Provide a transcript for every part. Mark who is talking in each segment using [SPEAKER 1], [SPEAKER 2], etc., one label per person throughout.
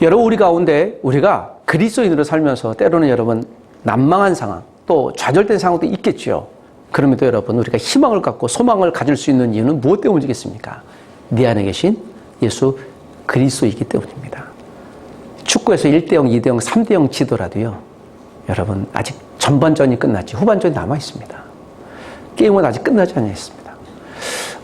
[SPEAKER 1] 여러분, 우리 가운데 우리가 그리스도인으로 살면서 때로는 여러분 난망한 상황, 또 좌절된 상황도 있겠죠. 그럼에도 여러분, 우리가 희망을 갖고 소망을 가질 수 있는 이유는 무엇 때문이겠습니까? 네 안에 계신 예수 그리스도이기 때문입니다. 축구에서 1대0, 2대0, 3대0 지더라도요, 여러분 아직 전반전이 끝났지 후반전이 남아 있습니다. 게임은 아직 끝나지 않았습니다.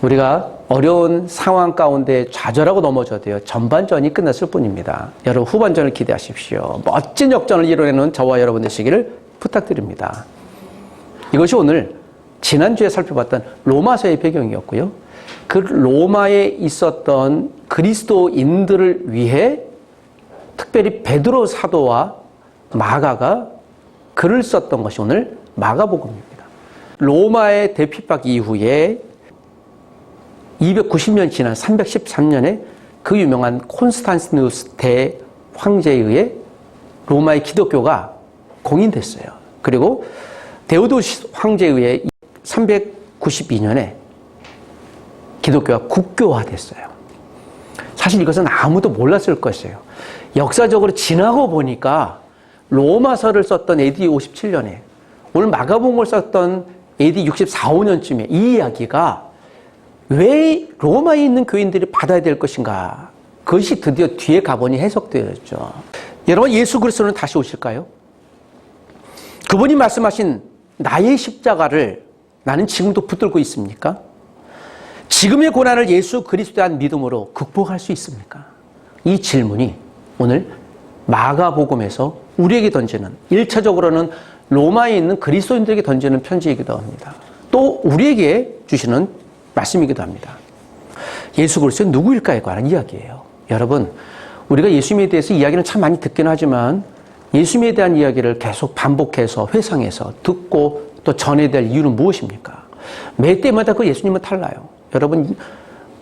[SPEAKER 1] 우리가 어려운 상황 가운데 좌절하고 넘어져도요, 전반전이 끝났을 뿐입니다. 여러분, 후반전을 기대하십시오. 멋진 역전을 이뤄내는 저와 여러분 되시기를 부탁드립니다. 이것이 오늘 지난주에 살펴봤던 로마서의 배경이었고요. 그 로마에 있었던 그리스도인들을 위해 특별히 베드로 사도와 마가가 글을 썼던 것이 오늘 마가복음입니다. 로마의 대핍박 이후에 290년 지난 313년에 그 유명한 콘스탄티누스 대황제에 의해 로마의 기독교가 공인됐어요. 그리고 데오도시스 황제에 의해 392년에 기독교가 국교화됐어요. 사실 이것은 아무도 몰랐을 것이에요. 역사적으로 지나고 보니까 로마서를 썼던 AD 57년에 오늘 마가복음을 썼던 AD 64, 5년쯤에 이 이야기가 왜 로마에 있는 교인들이 받아야 될 것인가? 그것이 드디어 뒤에 가보니 해석되었죠. 여러분, 예수 그리스도는 다시 오실까요? 그분이 말씀하신 나의 십자가를 나는 지금도 붙들고 있습니까? 지금의 고난을 예수 그리스도에 대한 믿음으로 극복할 수 있습니까? 이 질문이 오늘 마가복음에서 우리에게 던지는, 1차적으로는 로마에 있는 그리스도인들에게 던지는 편지이기도 합니다. 또 우리에게 주시는 말씀이기도 합니다. 예수 그리스도는 누구일까에 관한 이야기예요. 여러분, 우리가 예수님에 대해서 이야기는 참 많이 듣긴 하지만 예수님에 대한 이야기를 계속 반복해서 회상해서 듣고 또 전해야 될 이유는 무엇입니까? 매 때마다 그 예수님은 달라요. 여러분,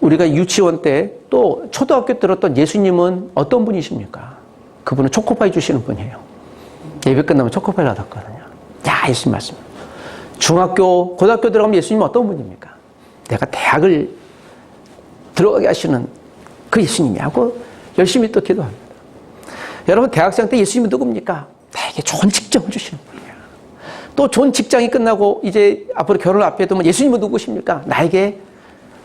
[SPEAKER 1] 우리가 유치원 때 또 초등학교 때 들었던 예수님은 어떤 분이십니까? 그분은 초코파이 주시는 분이에요. 예배 끝나면 초코파이 받았거든요. 야, 예수님 말씀. 중학교, 고등학교 들어가면 예수님은 어떤 분입니까? 내가 대학을 들어가게 하시는 그 예수님이 하고 열심히 또 기도합니다. 여러분, 대학생 때 예수님은 누굽니까? 나에게 좋은 직장을 주시는 분이에요. 또 좋은 직장이 끝나고 이제 앞으로 결혼 앞에 두면 예수님은 누구십니까? 나에게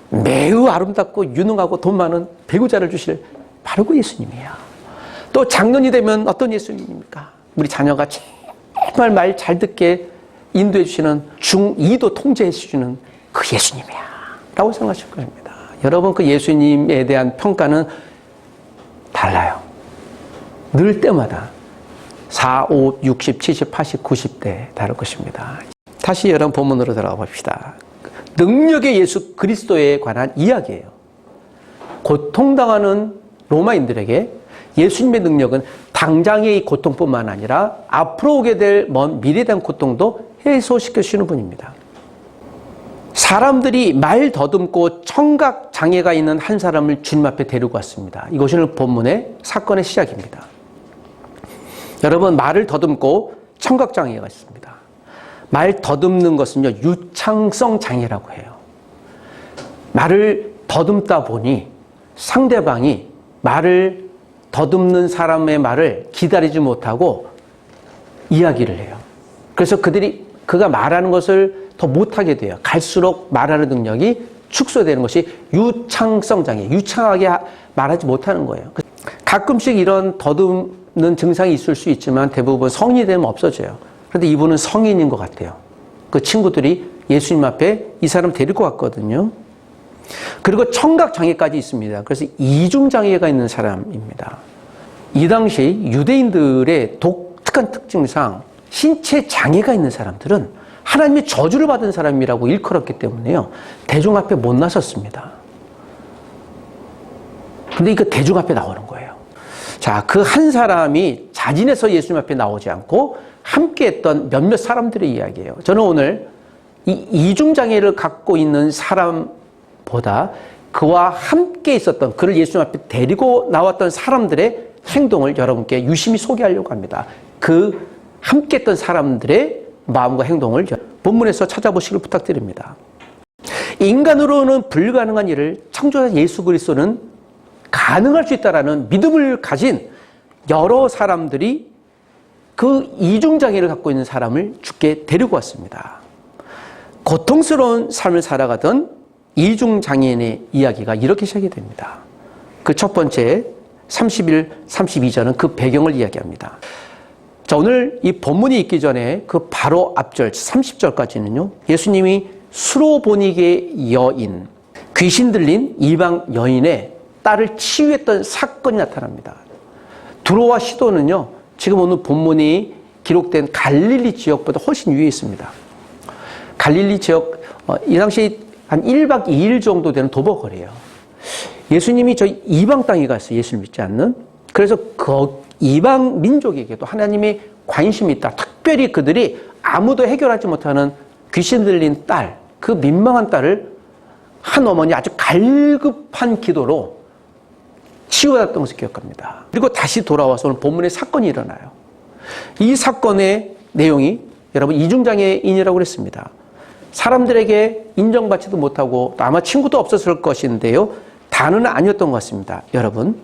[SPEAKER 1] 매우 아름답고 유능하고 돈 많은 배우자를 주실 바로 그 예수님이야. 또 작년이 되면 어떤 예수님입니까? 우리 자녀가 정말 말 잘 듣게 인도해 주시는 중2도 통제해 주시는 그 예수님이야 라고 생각하실 것입니다. 여러분, 그 예수님에 대한 평가는 달라요. 늘 때마다 4, 5, 60, 70, 80, 90대 다를 것입니다. 다시 여러분 본문으로 들어가 봅시다. 능력의 예수 그리스도에 관한 이야기예요. 고통당하는 로마인들에게 예수님의 능력은 당장의 이 고통뿐만 아니라 앞으로 오게 될 먼 미래에 대한 고통도 해소시켜 주시는 분입니다. 사람들이 말 더듬고 청각 장애가 있는 한 사람을 주님 앞에 데리고 왔습니다. 이것이 오늘 본문의 사건의 시작입니다. 여러분, 말을 더듬고 청각 장애가 있습니다. 말 더듬는 것은요, 유창성 장애라고 해요. 말을 더듬다 보니 상대방이 말을 더듬는 사람의 말을 기다리지 못하고 이야기를 해요. 그래서 그가 말하는 것을 더 못하게 돼요. 갈수록 말하는 능력이 축소되는 것이 유창성 장애, 유창하게 말하지 못하는 거예요. 가끔씩 이런 더듬는 증상이 있을 수 있지만 대부분 성인이 되면 없어져요. 그런데 이분은 성인인 것 같아요. 그 친구들이 예수님 앞에 이 사람 데리고 왔거든요. 그리고 청각 장애까지 있습니다. 그래서 이중 장애가 있는 사람입니다. 이 당시 유대인들의 독특한 특징상 신체 장애가 있는 사람들은 하나님의 저주를 받은 사람이라고 일컬었기 때문에요, 대중 앞에 못 나섰습니다. 근데 이거 대중 앞에 나오는 거예요. 자, 그 한 사람이 자진해서 예수님 앞에 나오지 않고 함께 했던 몇몇 사람들의 이야기예요. 저는 오늘 이 이중장애를 갖고 있는 사람보다 그와 함께 있었던, 그를 예수님 앞에 데리고 나왔던 사람들의 행동을 여러분께 유심히 소개하려고 합니다. 그 함께 했던 사람들의 마음과 행동을 본문에서 찾아보시길 부탁드립니다. 인간으로는 불가능한 일을 창조자 예수 그리스도는 가능할 수 있다라는 믿음을 가진 여러 사람들이 그 이중장애를 갖고 있는 사람을 주께 데리고 왔습니다. 고통스러운 삶을 살아가던 이중장애인의 이야기가 이렇게 시작이 됩니다. 그 첫 번째 31, 32절은 그 배경을 이야기합니다. 자, 오늘 이 본문이 있기 전에 그 바로 앞절 30절까지는요. 예수님이 수로보니게 여인, 귀신 들린 이방 여인의 딸을 치유했던 사건이 나타납니다. 두로와 시도는요. 지금 오늘 본문이 기록된 갈릴리 지역보다 훨씬 위에 있습니다. 갈릴리 지역, 이 당시 한 1박 2일 정도 되는 도보거리예요. 예수님이 저 이방 땅에 갔어요. 예수를 믿지 않는. 그래서 그 이방 민족에게도 하나님의 관심이 있다. 특별히 그들이 아무도 해결하지 못하는 귀신 들린 딸, 그 민망한 딸을 한 어머니 아주 갈급한 기도로 치유받았던 것을 기억합니다. 그리고 다시 돌아와서 오늘 본문에 사건이 일어나요. 이 사건의 내용이 여러분 이중장애인이라고 그랬습니다. 사람들에게 인정받지도 못하고 아마 친구도 없었을 것인데요. 다는 아니었던 것 같습니다. 여러분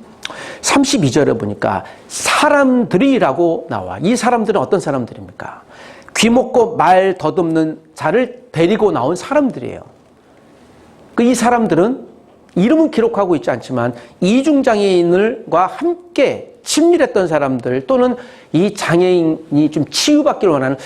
[SPEAKER 1] 32절에 보니까 사람들이라고 나와. 이 사람들은 어떤 사람들입니까? 귀먹고 말 더듬는 자를 데리고 나온 사람들이에요. 이 사람들은 이름은 기록하고 있지 않지만 이중장애인과 함께 친밀했던 사람들 또는 이 장애인이 좀 치유받기를 원하는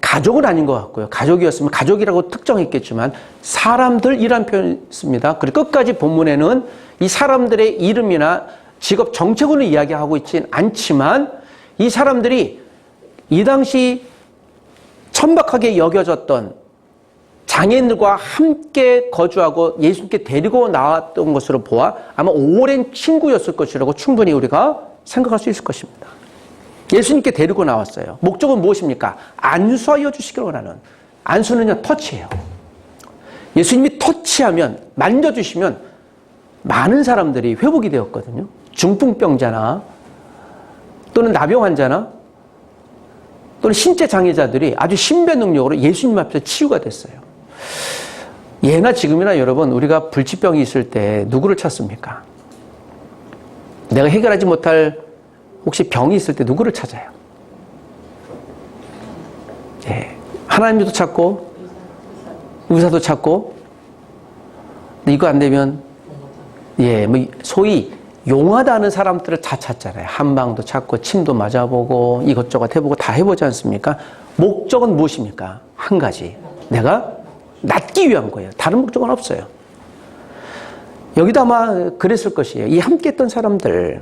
[SPEAKER 1] 가족은 아닌 것 같고요. 가족이었으면 가족이라고 특정했겠지만 사람들이란 표현이 있습니다. 그리고 끝까지 본문에는 이 사람들의 이름이나 직업 정체군을 이야기하고 있진 않지만 이 사람들이 이 당시 천박하게 여겨졌던 장애인들과 함께 거주하고 예수님께 데리고 나왔던 것으로 보아 아마 오랜 친구였을 것이라고 충분히 우리가 생각할 수 있을 것입니다. 예수님께 데리고 나왔어요. 목적은 무엇입니까? 안수하여 주시기를 원하는. 안수는요, 터치예요. 예수님이 터치하면, 만져주시면 많은 사람들이 회복이 되었거든요. 중풍병자나 또는 나병 환자나 또는 신체 장애자들이 아주 신변 능력으로 예수님 앞에서 치유가 됐어요. 예나 지금이나 여러분 우리가 불치병이 있을 때 누구를 찾습니까? 내가 해결하지 못할 혹시 병이 있을 때 누구를 찾아요? 예, 하나님도 찾고 의사도 찾고 이거 안 되면 예, 뭐 소위 용하다 하는 사람들을 다 찾잖아요. 한방도 찾고 침도 맞아보고 이것저것 해보고 다 해보지 않습니까? 목적은 무엇입니까? 한 가지. 내가 낫기 위한 거예요. 다른 목적은 없어요. 여기도 아마 그랬을 것이에요. 이 함께 했던 사람들,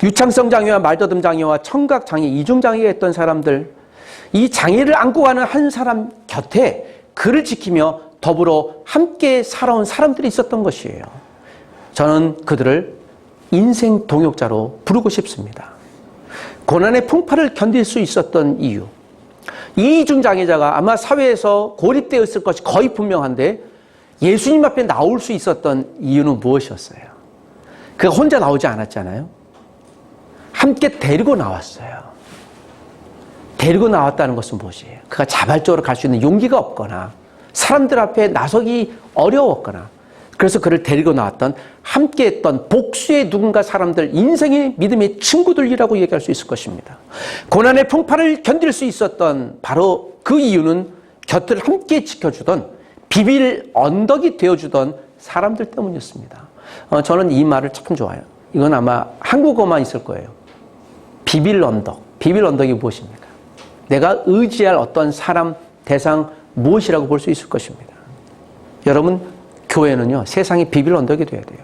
[SPEAKER 1] 유창성 장애와 말더듬 장애와 청각 장애, 이중 장애가 있던 사람들, 이 장애를 안고 가는 한 사람 곁에 그를 지키며 더불어 함께 살아온 사람들이 있었던 것이에요. 저는 그들을 인생 동역자로 부르고 싶습니다. 고난의 풍파를 견딜 수 있었던 이유, 이 이중 장애자가 아마 사회에서 고립되어 있을 것이 거의 분명한데 예수님 앞에 나올 수 있었던 이유는 무엇이었어요? 그가 혼자 나오지 않았잖아요. 함께 데리고 나왔어요. 데리고 나왔다는 것은 무엇이에요? 그가 자발적으로 갈 수 있는 용기가 없거나 사람들 앞에 나서기 어려웠거나 그래서 그를 데리고 나왔던 함께했던 복수의 누군가 사람들, 인생의 믿음의 친구들이라고 얘기할 수 있을 것입니다. 고난의 풍파를 견딜 수 있었던 바로 그 이유는 곁을 함께 지켜주던 비빌 언덕이 되어주던 사람들 때문이었습니다. 저는 이 말을 참 좋아해요. 이건 아마 한국어만 있을 거예요. 비빌 언덕. 비빌 언덕이 무엇입니까? 내가 의지할 어떤 사람, 대상, 무엇이라고 볼 수 있을 것입니다. 여러분, 교회는요, 세상에 비빌 언덕이 돼야 돼요.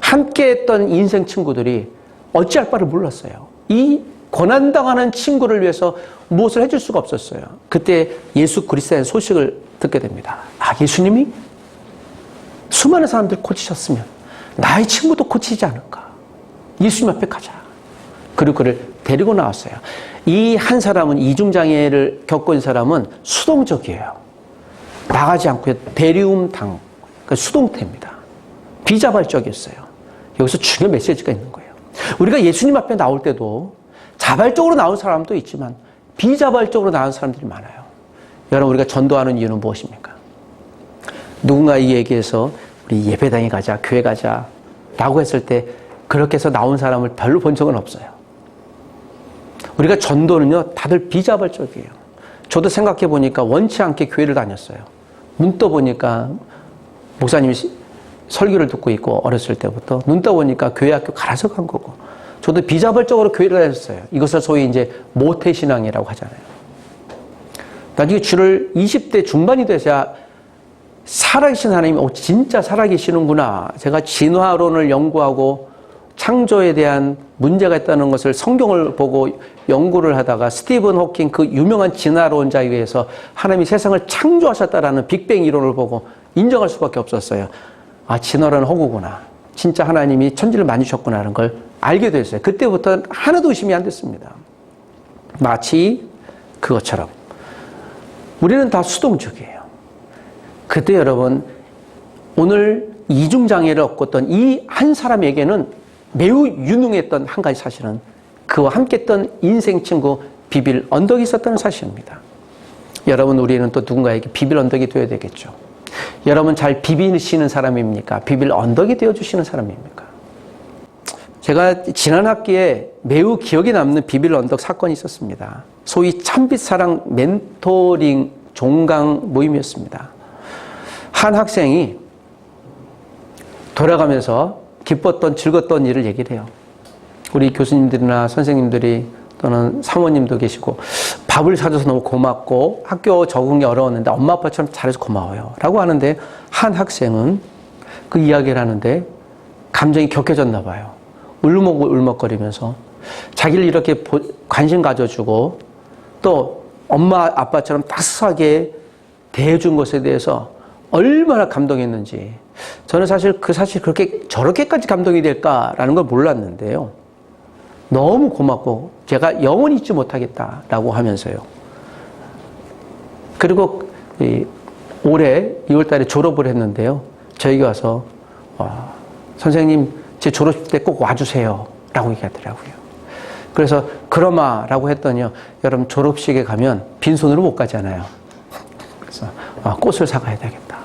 [SPEAKER 1] 함께 했던 인생 친구들이 어찌할 바를 몰랐어요. 이 고난당하는 친구를 위해서 무엇을 해줄 수가 없었어요. 그때 예수 그리스도의 소식을 듣게 됩니다. 아, 예수님이 수많은 사람들 고치셨으면 나의 친구도 고치지 않을까. 예수님 앞에 가자. 그리고 그를 데리고 나왔어요. 이 한 사람은, 이중장애를 겪고 있는 사람은 수동적이에요. 나가지 않고 대리움당, 그러니까 수동태입니다. 비자발적이었어요. 여기서 중요한 메시지가 있는 거예요. 우리가 예수님 앞에 나올 때도 자발적으로 나온 사람도 있지만 비자발적으로 나온 사람들이 많아요. 여러분, 우리가 전도하는 이유는 무엇입니까? 누군가 이 얘기해서 우리 예배당에 가자, 교회 가자 라고 했을 때 그렇게 해서 나온 사람을 별로 본 적은 없어요. 우리가 전도는요, 다들 비자발적이에요. 저도 생각해 보니까 원치 않게 교회를 다녔어요. 눈 떠보니까 목사님이 설교를 듣고 있고, 어렸을 때부터 눈 떠보니까 교회 학교 갈아서 간 거고, 저도 비자발적으로 교회를 다녔어요. 이것을 소위 이제 모태신앙이라고 하잖아요. 나중에 주를 20대 중반이 되셔야 살아계신 하나님이 진짜 살아계시는구나. 제가 진화론을 연구하고 창조에 대한 문제가 있다는 것을 성경을 보고 연구를 하다가 스티븐 호킹 그 유명한 진화론자에 의해서 하나님이 세상을 창조하셨다라는 빅뱅 이론을 보고 인정할 수밖에 없었어요. 아, 진화론은 허구구나. 진짜 하나님이 천지를 만드셨구나라는 걸 알게 됐어요. 그때부터 하나도 의심이 안 됐습니다. 마치 그것처럼 우리는 다 수동적이에요. 그때 여러분, 오늘 이중장애를 얻었던 이 한 사람에게는 매우 유능했던 한 가지 사실은 그와 함께 했던 인생 친구 비빌 언덕이 있었다는 사실입니다. 여러분, 우리는 또 누군가에게 비빌 언덕이 되어야 되겠죠. 여러분 잘 비비시는 사람입니까? 비빌 언덕이 되어주시는 사람입니까? 제가 지난 학기에 매우 기억에 남는 비빌 언덕 사건이 있었습니다. 소위 참빛사랑 멘토링 종강 모임이었습니다. 한 학생이 돌아가면서 기뻤던 즐거웠던 일을 얘기를 해요. 우리 교수님들이나 선생님들이 또는 사모님도 계시고 밥을 사줘서 너무 고맙고 학교 적응이 어려웠는데 엄마 아빠처럼 잘해서 고마워요 라고 하는데, 한 학생은 그 이야기를 하는데 감정이 격해졌나 봐요. 울먹울먹거리면서 자기를 이렇게 관심 가져주고 또 엄마 아빠처럼 따스하게 대해준 것에 대해서 얼마나 감동했는지, 저는 사실 그 사실 그렇게 저렇게까지 감동이 될까라는 걸 몰랐는데요. 너무 고맙고 제가 영원히 잊지 못하겠다라고 하면서요. 그리고 올해 2월 달에 졸업을 했는데요. 저에게 와서 선생님 제 졸업식 때 꼭 와주세요 라고 얘기하더라고요. 그래서 그러마라고 했더니요, 여러분 졸업식에 가면 빈손으로 못 가잖아요. 그래서 꽃을 사가야 되겠다.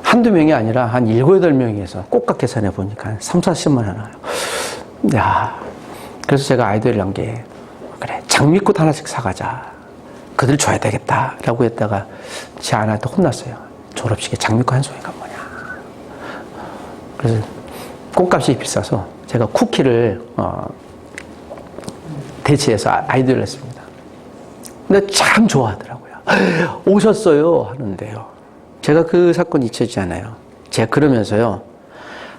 [SPEAKER 1] 한두 명이 아니라 한 7, 8명이서 꽃값 계산해 보니까 3, 40만 원 나와요. 야, 그래서 제가 아이디어를 게, 그래, 장미꽃 하나씩 사가자. 그들 줘야 되겠다 라고 했다가 제 아내한테 혼났어요. 졸업식에 장미꽃 한 송이가 뭐냐. 그래서 꽃값이 비싸서 제가 쿠키를 대체해서 아이디어를 했습니다. 근데 참 좋아하더라고요. 오셨어요 하는데요. 제가 그 사건 잊혀지지 않아요. 제가 그러면서요,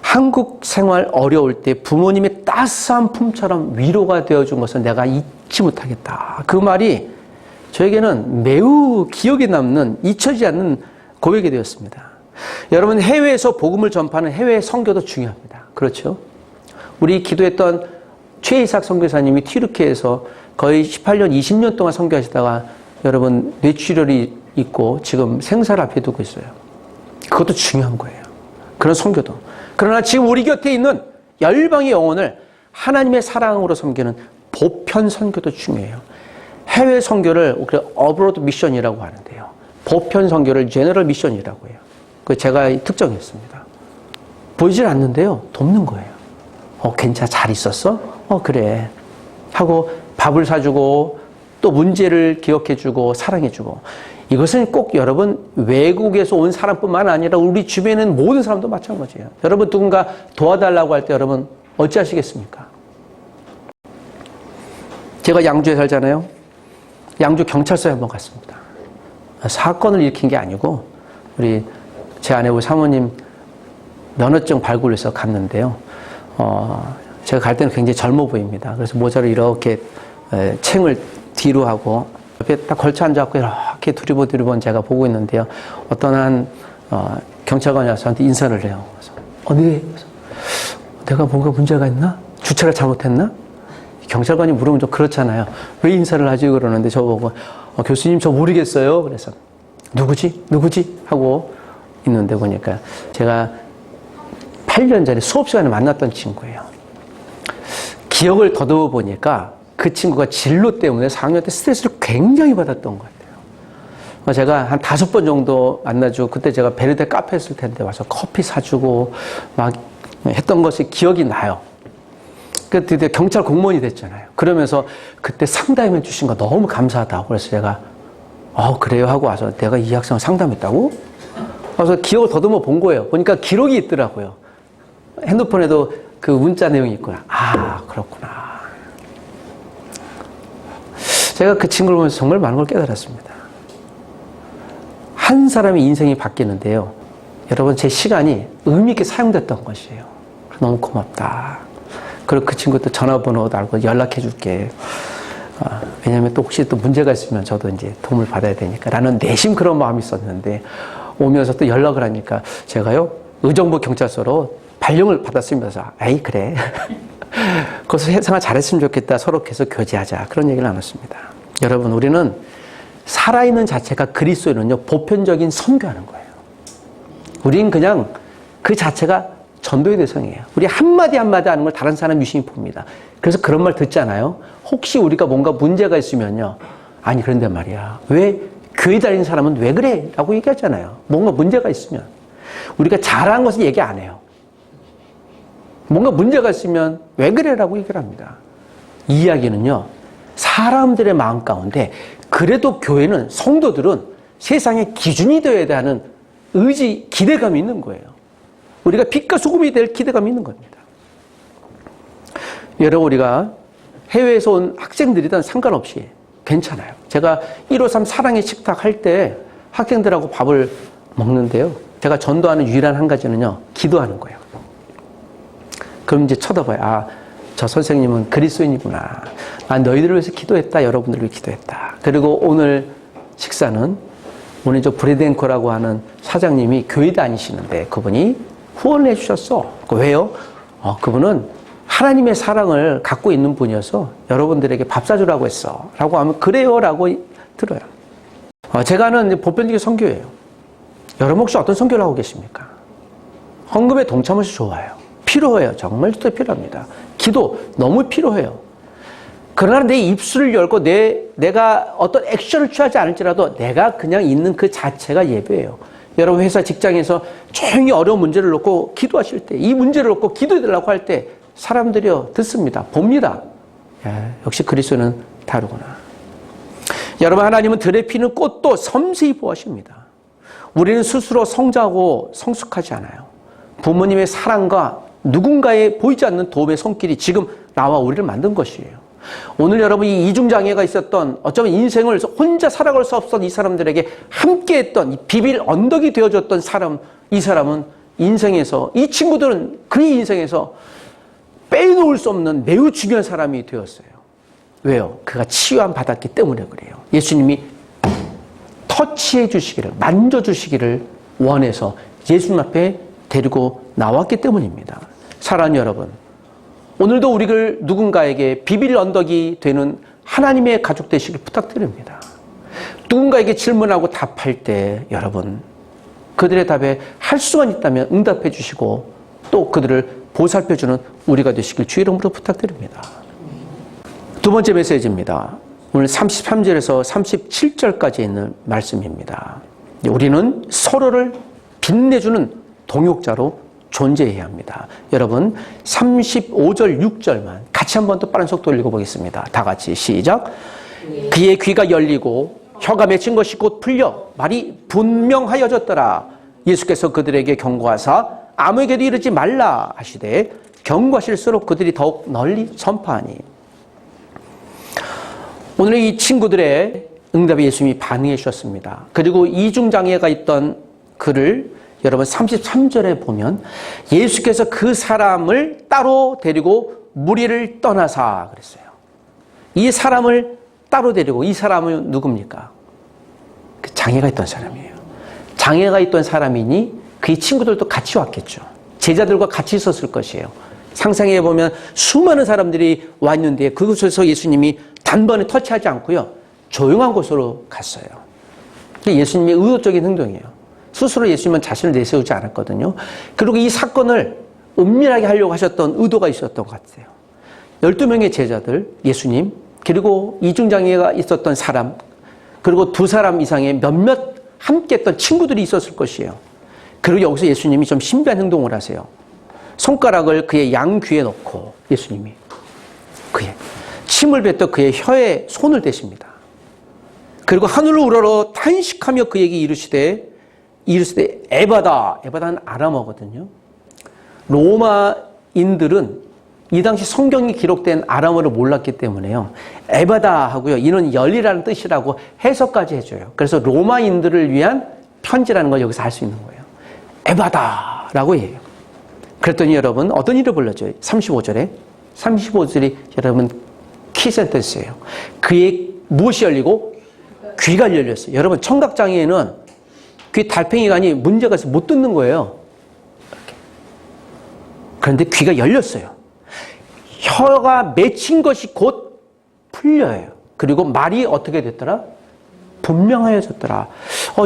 [SPEAKER 1] 한국 생활 어려울 때 부모님의 따스한 품처럼 위로가 되어준 것을 내가 잊지 못하겠다. 그 말이 저에게는 매우 기억에 남는, 잊혀지지 않는 고백이 되었습니다. 여러분, 해외에서 복음을 전파하는 해외 선교도 중요합니다. 그렇죠? 우리 기도했던 최이삭 선교사님이 튀르키예에서 거의 18년, 20년 동안 선교하시다가 여러분 뇌출혈이 있고 지금 생사를 앞에 두고 있어요. 그것도 중요한 거예요. 그런 선교도. 그러나 지금 우리 곁에 있는 열방의 영혼을 하나님의 사랑으로 섬기는 보편 선교도 중요해요. 해외 선교를 우리가 어브로드 미션이라고 하는데요. 보편 선교를 제너럴 미션이라고 해요. 그 제가 특정했습니다. 보이질 않는데요, 돕는 거예요. 괜찮아, 잘 있었어? 그래. 하고 밥을 사주고 또 문제를 기억해주고 사랑해주고. 이것은 꼭 여러분 외국에서 온 사람뿐만 아니라 우리 주변에 있는 모든 사람도 마찬가지예요. 여러분 누군가 도와달라고 할 때 여러분 어찌하시겠습니까? 제가 양주에 살잖아요. 양주 경찰서에 한번 갔습니다. 사건을 일으킨 게 아니고 우리 제 아내 우리 사모님 면허증 발급을 해서 갔는데요. 제가 갈 때는 굉장히 젊어 보입니다. 그래서 모자를 이렇게 챙을 뒤로 하고 옆에 딱 걸쳐 앉아갖고 이렇게 두리번 제가 보고 있는데요. 어떤 한 경찰관이 와서 저한테 인사를 해요. 그래서 네. 내가 뭔가 문제가 있나? 주차를 잘못했나? 경찰관이 물으면 좀 그렇잖아요. 왜 인사를 하지? 그러는데 저보고 교수님 저 모르겠어요. 그래서 누구지? 하고 있는데 보니까 제가 8년 전에 수업 시간에 만났던 친구예요. 기억을 더듬어 보니까 그 친구가 진로 때문에 4학년 때 스트레스를 굉장히 받았던 것 같아요. 제가 한 5번 정도 만나주고 그때 제가 베르데 카페 했을 텐데 와서 커피 사주고 막 했던 것이 기억이 나요. 그 드디어 경찰 공무원이 됐잖아요. 그러면서 그때 상담해 주신 거 너무 감사하다고. 그래서 제가 그래요 하고 와서 내가 이 학생을 상담했다고? 그래서 기억을 더듬어 본 거예요. 보니까 기록이 있더라고요. 핸드폰에도 그 문자 내용이 있구나. 그렇구나. 제가 그 친구를 보면서 정말 많은 걸 깨달았습니다. 한 사람의 인생이 바뀌는데요. 여러분, 제 시간이 의미 있게 사용됐던 것이에요. 너무 고맙다. 그리고 그 친구도 전화번호 알고 연락해 줄게. 왜냐면 또 혹시 또 문제가 있으면 저도 이제 도움을 받아야 되니까 라는 내심 그런 마음이 있었는데, 오면서 또 연락을 하니까 제가요, 의정부 경찰서로 발령을 받았으면서, 그래. 거기서 생활 잘했으면 좋겠다. 서로 계속 교제하자. 그런 얘기를 나눴습니다. 여러분, 우리는 살아있는 자체가 그리스도인은요, 보편적인 선교하는 거예요. 우린 그냥 그 자체가 전도의 대상이에요. 우리 한마디 한마디 하는 걸 다른 사람 유심히 봅니다. 그래서 그런 말 듣잖아요. 혹시 우리가 뭔가 문제가 있으면요. 아니, 그런데 말이야. 왜 교회 다니는 사람은 왜 그래? 라고 얘기하잖아요. 뭔가 문제가 있으면. 우리가 잘한 것을 얘기 안 해요. 뭔가 문제가 있으면 왜 그래? 라고 얘기를 합니다. 이 이야기는요. 사람들의 마음 가운데 그래도 교회는, 성도들은 세상의 기준이 되어야 하는 의지, 기대감이 있는 거예요. 우리가 빛과 소금이 될 기대감이 있는 겁니다. 여러분, 우리가 해외에서 온 학생들이든 상관없이 괜찮아요. 제가 153 사랑의 식탁 할 때 학생들하고 밥을 먹는데요. 제가 전도하는 유일한 한 가지는요, 기도하는 거예요. 그럼 이제 쳐다봐요. 저 선생님은 그리스도인이구나. 너희들을 위해서 기도했다. 여러분들을 위해 기도했다. 그리고 오늘 식사는 오늘 저 브레덴코라고 하는 사장님이 교회 다니시는데 그분이 후원을 해주셨어. 왜요? 그분은 하나님의 사랑을 갖고 있는 분이어서 여러분들에게 밥 사주라고 했어. 라고 하면 그래요. 라고 들어요. 제가 하는 보편적인 선교예요. 여러분 혹시 어떤 선교를 하고 계십니까? 헌금에 동참해서 좋아요. 필요해요. 정말 필요합니다. 기도 너무 필요해요. 그러나 내 입술을 열고 내가 어떤 액션을 취하지 않을지라도 내가 그냥 있는 그 자체가 예배예요. 여러분 회사 직장에서 조용히 어려운 문제를 놓고 기도하실 때, 이 문제를 놓고 기도해달라고 할 때 사람들이요 듣습니다. 봅니다. 역시 그리스도는 다르구나. 여러분, 하나님은 들에 피는 꽃도 섬세히 보아십니다. 우리는 스스로 성장하고 성숙하지 않아요. 부모님의 사랑과 누군가의 보이지 않는 도움의 손길이 지금 나와 우리를 만든 것이에요. 오늘 여러분, 이 이중장애가 있었던, 어쩌면 인생을 혼자 살아갈 수 없었던 이 사람들에게 함께했던, 이 비빌 언덕이 되어줬던 사람, 이 사람은 인생에서, 이 친구들은 그의 인생에서 빼놓을 수 없는 매우 중요한 사람이 되었어요. 왜요? 그가 치유함 받았기 때문에 그래요. 예수님이 터치해 주시기를, 만져주시기를 원해서 예수님 앞에 데리고 나왔기 때문입니다. 사랑하는 여러분, 오늘도 우리를 누군가에게 비빌 언덕이 되는 하나님의 가족 되시길 부탁드립니다. 누군가에게 질문하고 답할 때 여러분, 그들의 답에 할 수만 있다면 응답해 주시고 또 그들을 보살펴주는 우리가 되시길 주의 이름으로 부탁드립니다. 두 번째 메시지입니다. 오늘 33절에서 37절까지 있는 말씀입니다. 우리는 서로를 빛내주는 동역자로 존재해야 합니다. 여러분, 35절, 6절만 같이 한번 더 빠른 속도로 읽어보겠습니다. 다 같이 시작. 그의 귀가 열리고 혀가 맺힌 것이 곧 풀려 말이 분명하여졌더라. 예수께서 그들에게 경고하사 아무에게도 이르지 말라 하시되 경고하실수록 그들이 더욱 널리 선포하니. 오늘 이 친구들의 응답에 예수님이 반응해 주셨습니다. 그리고 이중장애가 있던 그를 여러분 33절에 보면 예수께서 그 사람을 따로 데리고 무리를 떠나사 그랬어요. 이 사람을 따로 데리고, 이 사람은 누굽니까? 그 장애가 있던 사람이에요. 장애가 있던 사람이니 그의 친구들도 같이 왔겠죠. 제자들과 같이 있었을 것이에요. 상상해 보면 수많은 사람들이 왔는데 그곳에서 예수님이 단번에 터치하지 않고요, 조용한 곳으로 갔어요. 예수님의 의도적인 행동이에요. 스스로 예수님은 자신을 내세우지 않았거든요. 그리고 이 사건을 은밀하게 하려고 하셨던 의도가 있었던 것 같아요. 12명의 제자들, 예수님, 그리고 이중장애가 있었던 사람, 그리고 2사람 이상의 몇몇 함께 했던 친구들이 있었을 것이에요. 그리고 여기서 예수님이 좀 신비한 행동을 하세요. 손가락을 그의 양귀에 넣고 예수님이 침을 뱉어 그의 혀에 손을 대십니다. 그리고 하늘을 우러러 탄식하며 그에게 이르시되 에바다. 에바다는 아람어거든요. 로마인들은 이 당시 성경이 기록된 아람어를 몰랐기 때문에요. 에바다 하고요. 이는 열이라는 뜻이라고 해석까지 해줘요. 그래서 로마인들을 위한 편지라는 걸 여기서 알 수 있는 거예요. 에바다라고 해요. 그랬더니 여러분 어떤 일을 벌려줘요? 35절이 여러분 키센텐스예요. 그의 무엇이 열리고? 귀가 열렸어요. 여러분 청각장애인은 귀 달팽이가 아니 문제가 있어서 못 듣는 거예요. 이렇게. 그런데 귀가 열렸어요. 혀가 맺힌 것이 곧 풀려요. 그리고 말이 어떻게 됐더라? 분명하여졌더라.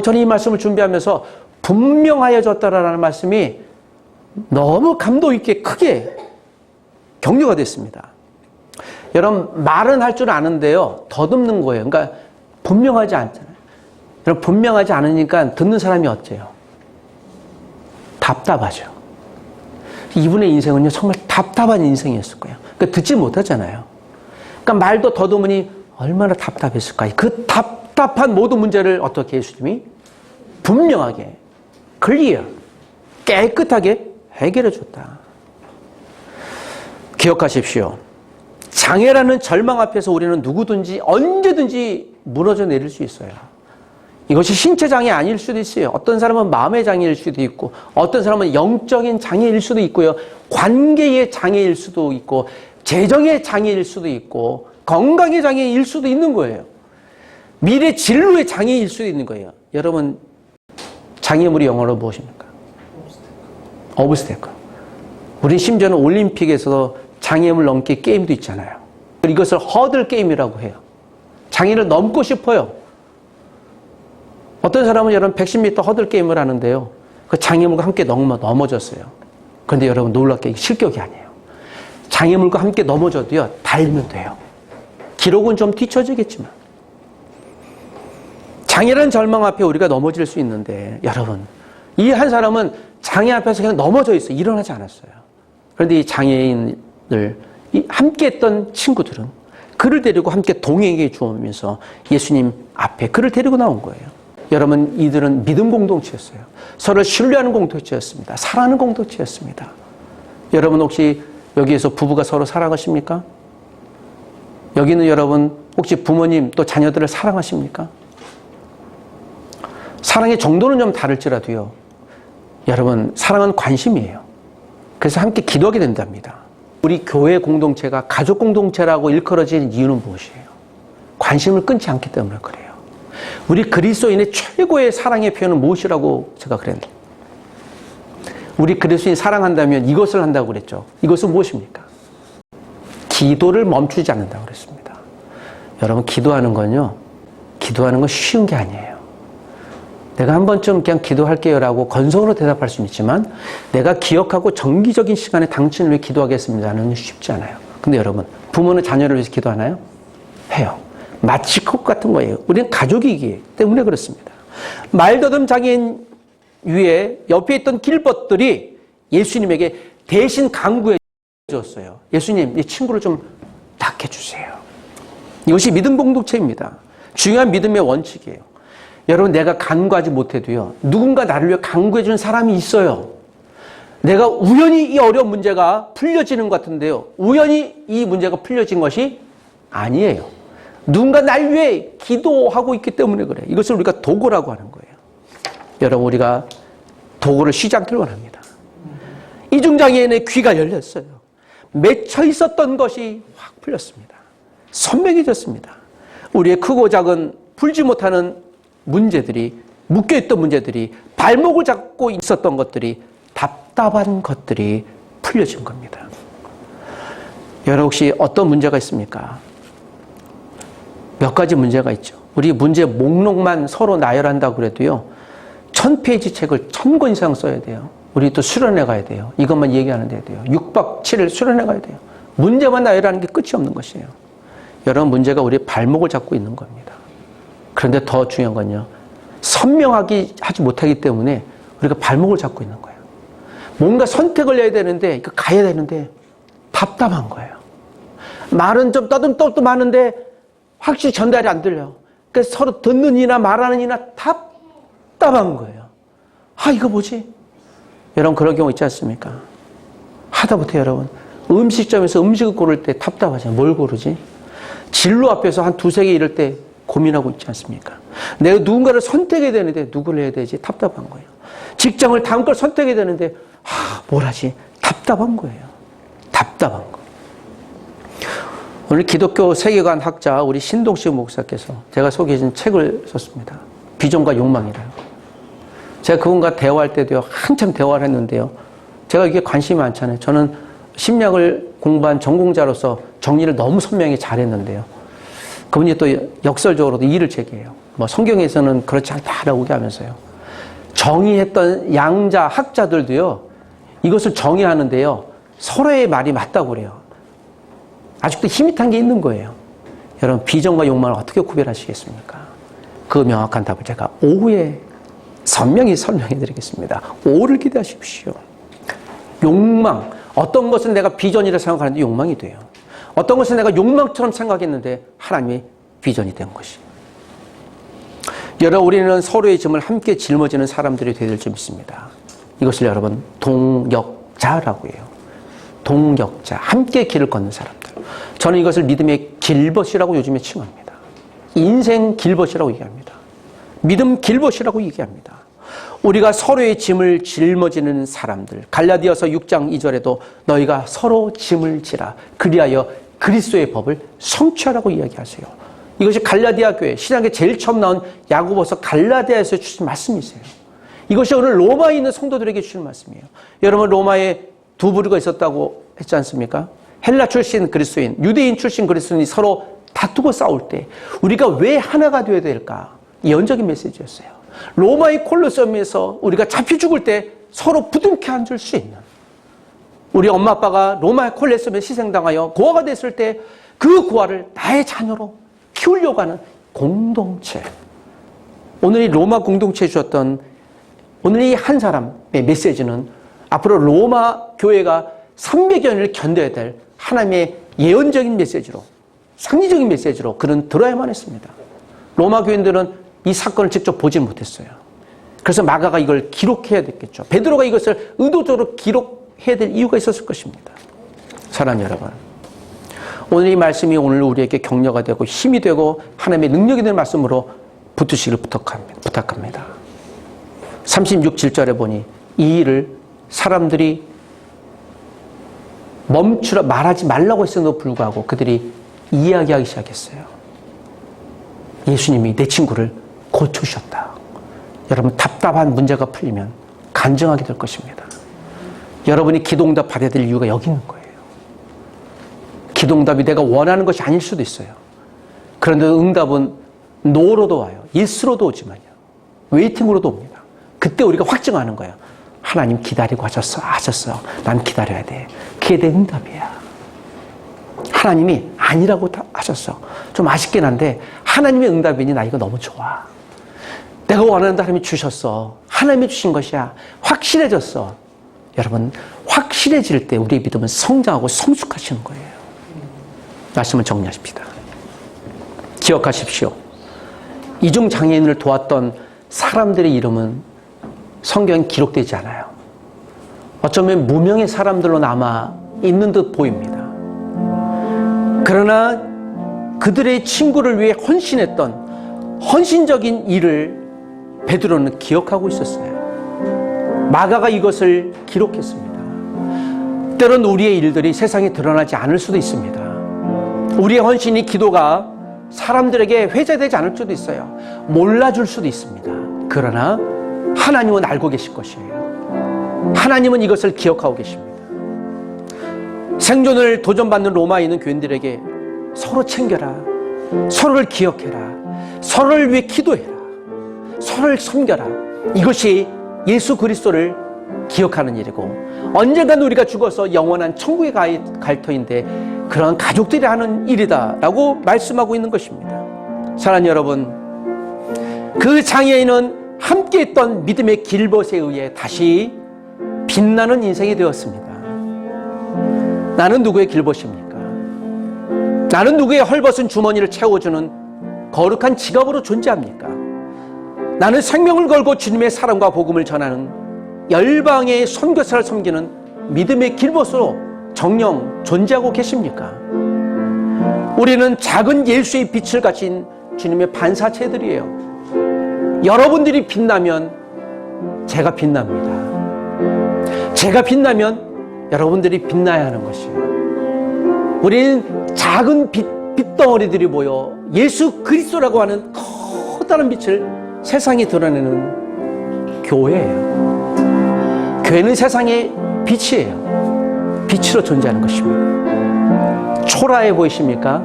[SPEAKER 1] 저는 이 말씀을 준비하면서 분명하여졌더라라는 말씀이 너무 감동 있게 크게 격려가 됐습니다. 여러분 말은 할 줄 아는데요. 더듬는 거예요. 그러니까 분명하지 않잖아요. 여러분 분명하지 않으니까 듣는 사람이 어때요? 답답하죠. 이분의 인생은요 정말 답답한 인생이었을 거예요. 그러니까 듣지 못하잖아요. 그러니까 말도 더듬으니 얼마나 답답했을까요? 그 답답한 모든 문제를 어떻게 예수님이 분명하게 클리어 깨끗하게 해결해 줬다. 기억하십시오. 장애라는 절망 앞에서 우리는 누구든지 언제든지 무너져 내릴 수 있어요. 이것이 신체 장애 아닐 수도 있어요. 어떤 사람은 마음의 장애일 수도 있고 어떤 사람은 영적인 장애일 수도 있고요. 관계의 장애일 수도 있고 재정의 장애일 수도 있고 건강의 장애일 수도 있는 거예요. 미래 진로의 장애일 수도 있는 거예요. 여러분 장애물이 영어로 무엇입니까? 오브스테클. 우리 심지어는 올림픽에서도 장애물 넘기 게임도 있잖아요. 이것을 허들 게임이라고 해요. 장애를 넘고 싶어요. 어떤 사람은 여러분 110m 허들 게임을 하는데요. 그 장애물과 함께 넘어졌어요. 그런데 여러분 놀랍게 실격이 아니에요. 장애물과 함께 넘어져도요. 달면 돼요. 기록은 좀 뒤처지겠지만. 장애라는 절망 앞에 우리가 넘어질 수 있는데 여러분 이 한 사람은 장애 앞에서 그냥 넘어져 있어요. 일어나지 않았어요. 그런데 이 장애인들 함께 했던 친구들은 그를 데리고 함께 동행해 주면서 예수님 앞에 그를 데리고 나온 거예요. 여러분 이들은 믿음 공동체였어요. 서로 신뢰하는 공동체였습니다. 사랑하는 공동체였습니다. 여러분 혹시 여기에서 부부가 서로 사랑하십니까? 여기는 여러분 혹시 부모님 또 자녀들을 사랑하십니까? 사랑의 정도는 좀 다를지라도요. 여러분 사랑은 관심이에요. 그래서 함께 기도하게 된답니다. 우리 교회 공동체가 가족 공동체라고 일컬어지는 이유는 무엇이에요? 관심을 끊지 않기 때문에 그래요. 우리 그리스도인의 최고의 사랑의 표현은 무엇이라고 제가 그랬는데 우리 그리스도인 사랑한다면 이것을 한다고 그랬죠. 이것은 무엇입니까? 기도를 멈추지 않는다고 그랬습니다. 여러분 기도하는 건요. 기도하는 건 쉬운 게 아니에요. 내가 한 번쯤 그냥 기도할게요라고 건성으로 대답할 수는 있지만 내가 기억하고 정기적인 시간에 당신을 위해 기도하겠습니다는 쉽지 않아요. 근데 여러분 부모는 자녀를 위해서 기도하나요? 해요. 마치 것 같은 거예요. 우리는 가족이기 때문에 그렇습니다. 말더듬 장애인 위에 옆에 있던 길벗들이 예수님에게 대신 간구해 줬어요. 예수님, 이 친구를 좀 닦게 주세요. 이것이 믿음 공동체입니다. 중요한 믿음의 원칙이에요. 여러분 내가 간구하지 못해도요. 누군가 나를 위해 간구해 주는 사람이 있어요. 내가 우연히 이 어려운 문제가 풀려지는 것 같은데요. 우연히 이 문제가 풀려진 것이 아니에요. 누군가 날 위해 기도하고 있기 때문에 그래. 이것을 우리가 도구라고 하는 거예요. 여러분 우리가 도구를 쉬지 않기를 원합니다. 이중장애인의 귀가 열렸어요. 맺혀 있었던 것이 확 풀렸습니다. 선명해졌습니다. 우리의 크고 작은 풀지 못하는 문제들이 묶여있던 문제들이 발목을 잡고 있었던 것들이 답답한 것들이 풀려진 겁니다. 여러분 혹시 어떤 문제가 있습니까? 몇 가지 문제가 있죠. 우리 문제 목록만 서로 나열한다고 그래도요. 1000페이지 책을 1000권 이상 써야 돼요. 우리 또 수련회 가야 돼요. 이것만 얘기하는 데 돼요. 6박 7일 수련회 가야 돼요. 문제만 나열하는 게 끝이 없는 것이에요. 여러분 문제가 우리의 발목을 잡고 있는 겁니다. 그런데 더 중요한 건요. 선명하게 하지 못하기 때문에 우리가 발목을 잡고 있는 거예요. 뭔가 선택을 해야 되는데 가야 되는데 답답한 거예요. 말은 좀 떠듬떠듬하는데 확실히 전달이 안 들려. 그래서 서로 듣는 이나 말하는 이나 답답한 거예요. 아, 이거 뭐지? 여러분, 그런 경우 있지 않습니까? 하다못해 여러분, 음식점에서 음식을 고를 때 답답하잖아요. 뭘 고르지? 진로 앞에서 한 두세 개 이럴 때 고민하고 있지 않습니까? 내가 누군가를 선택해야 되는데 누구를 해야 되지? 답답한 거예요. 직장을 다음 걸 선택해야 되는데 뭘 하지? 답답한 거예요. 답답한 거. 오늘 기독교 세계관 학자 우리 신동식 목사께서 제가 소개해준 책을 썼습니다. 비전과 욕망이라요. 제가 그분과 대화할 때도요, 한참 대화를 했는데요. 제가 이게 관심이 많잖아요. 저는 심리학을 공부한 전공자로서 정리를 너무 선명히 잘했는데요. 그분이 또 역설적으로도 이의를 제기해요. 뭐 성경에서는 그렇지 않다라고 얘기하면서요. 정의했던 양자 학자들도요, 이것을 정의하는데요, 서로의 말이 맞다고 그래요. 아직도 희미한 게 있는 거예요. 여러분, 비전과 욕망을 어떻게 구별하시겠습니까? 그 명확한 답을 제가 오후에 선명히 설명해 드리겠습니다. 오후를 기대하십시오. 욕망, 어떤 것은 내가 비전이라 생각하는데 욕망이 돼요. 어떤 것은 내가 욕망처럼 생각했는데 하나님의 비전이 된 것이. 여러분, 우리는 서로의 짐을 함께 짊어지는 사람들이 되야 될 줄 믿습니다. 이것을 여러분 동역자라고 해요. 동역자, 함께 길을 걷는 사람들. 저는 이것을 믿음의 길벗이라고 요즘에 칭합니다. 인생 길벗이라고 얘기합니다. 믿음 길벗이라고 얘기합니다. 우리가 서로의 짐을 짊어지는 사람들. 갈라디아서 6장 2절에도 너희가 서로 짐을 지라 그리하여 그리스도의 법을 성취하라고 이야기하세요. 이것이 갈라디아 교회, 신약에 제일 처음 나온 야고보서 갈라디아에서 주신 말씀이세요. 이것이 오늘 로마에 있는 성도들에게 주신 말씀이에요. 여러분, 로마에 두 부류가 있었다고 했지 않습니까? 헬라 출신 그리스도인, 유대인 출신 그리스도인이 서로 다투고 싸울 때 우리가 왜 하나가 되어야 될까? 예언적인 메시지였어요. 로마의 콜로세움에서 우리가 잡혀 죽을 때 서로 부둥켜 앉을 수 있는, 우리 엄마 아빠가 로마의 콜로세움에 희생당하여 고아가 됐을 때 그 고아를 나의 자녀로 키우려고 하는 공동체. 오늘 이 로마 공동체에 주셨던 오늘 이 한 사람의 메시지는 앞으로 로마 교회가 300여 년을 견뎌야 될 하나님의 예언적인 메시지로, 상징적인 메시지로 그는 들어야만 했습니다. 로마 교인들은 이 사건을 직접 보지 못했어요. 그래서 마가가 이걸 기록해야 됐겠죠. 베드로가 이것을 의도적으로 기록해야 될 이유가 있었을 것입니다. 사랑하는 여러분, 오늘 이 말씀이 오늘 우리에게 격려가 되고 힘이 되고 하나님의 능력이 되는 말씀으로 붙으시길 부탁합니다. 36, 7절에 보니 이 일을 사람들이 멈추라 말하지 말라고 했음에도 불구하고 그들이 이야기하기 시작했어요. 예수님이 내 친구를 고쳐주셨다. 여러분, 답답한 문제가 풀리면 간증하게 될 것입니다. 여러분이 기도응답 받아야 될 이유가 여기 있는 거예요. 기도응답이 내가 원하는 것이 아닐 수도 있어요. 그런데 응답은 노로도 와요. 예스로도 오지만요. 웨이팅으로도 옵니다. 그때 우리가 확증하는 거예요. 하나님 기다리고 하셨어. 난 기다려야 돼. 그게 내 응답이야. 하나님이 아니라고 하셨어. 좀 아쉽긴 한데 하나님의 응답이니 나 이거 너무 좋아. 내가 원하는 하나님이 주셨어. 하나님이 주신 것이야. 확실해졌어. 여러분, 확실해질 때 우리의 믿음은 성장하고 성숙하시는 거예요. 말씀을 정리하십시다. 기억하십시오. 이중 장애인을 도왔던 사람들의 이름은 성경에 기록되지 않아요. 어쩌면 무명의 사람들로 남아 있는 듯 보입니다. 그러나 그들의 친구를 위해 헌신했던 헌신적인 일을 베드로는 기억하고 있었어요. 마가가 이것을 기록했습니다. 때론 우리의 일들이 세상에 드러나지 않을 수도 있습니다. 우리의 헌신이, 기도가 사람들에게 회자되지 않을 수도 있어요. 몰라줄 수도 있습니다. 그러나 하나님은 알고 계실 것이에요. 하나님은 이것을 기억하고 계십니다. 생존을 도전받는 로마에 있는 교인들에게 서로 챙겨라, 서로를 기억해라, 서로를 위해 기도해라, 서로를 섬겨라. 이것이 예수 그리스도를 기억하는 일이고, 언젠간 우리가 죽어서 영원한 천국에 갈 터인데 그런 가족들이 하는 일이다 라고 말씀하고 있는 것입니다. 사랑하는 여러분, 그 장애인은 함께 했던 믿음의 길벗에 의해 다시 빛나는 인생이 되었습니다. 나는 누구의 길벗입니까? 나는 누구의 헐벗은 주머니를 채워주는 거룩한 지갑으로 존재합니까? 나는 생명을 걸고 주님의 사랑과 복음을 전하는 열방의 선교사를 섬기는 믿음의 길벗으로 정녕 존재하고 계십니까? 우리는 작은 예수의 빛을 가진 주님의 반사체들이에요. 여러분들이 빛나면 제가 빛납니다. 제가 빛나면 여러분들이 빛나야 하는 것이에요. 우리는 작은 빛덩어리들이 모여 예수 그리스도라고 하는 커다란 빛을 세상에 드러내는 교회예요. 교회는 세상의 빛이에요. 빛으로 존재하는 것입니다. 초라해 보이십니까?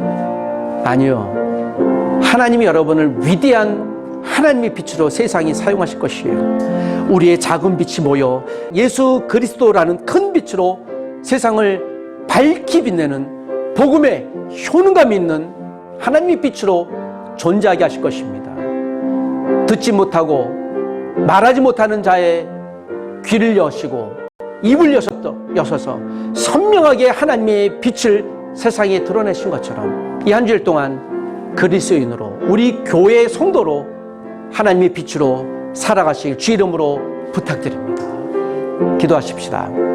[SPEAKER 1] 아니요. 하나님이 여러분을 위대한 하나님의 빛으로 세상에 사용하실 것이에요. 우리의 작은 빛이 모여 예수 그리스도라는 큰 빛으로 세상을 밝히 빛내는 복음의 효능감 있는 하나님의 빛으로 존재하게 하실 것입니다. 듣지 못하고 말하지 못하는 자의 귀를 여시고 입을 여셔서 선명하게 하나님의 빛을 세상에 드러내신 것처럼 이 한 주일 동안 그리스도인으로 우리 교회의 성도로 하나님의 빛으로 살아가시길 주 이름으로 부탁드립니다. 기도하십시다.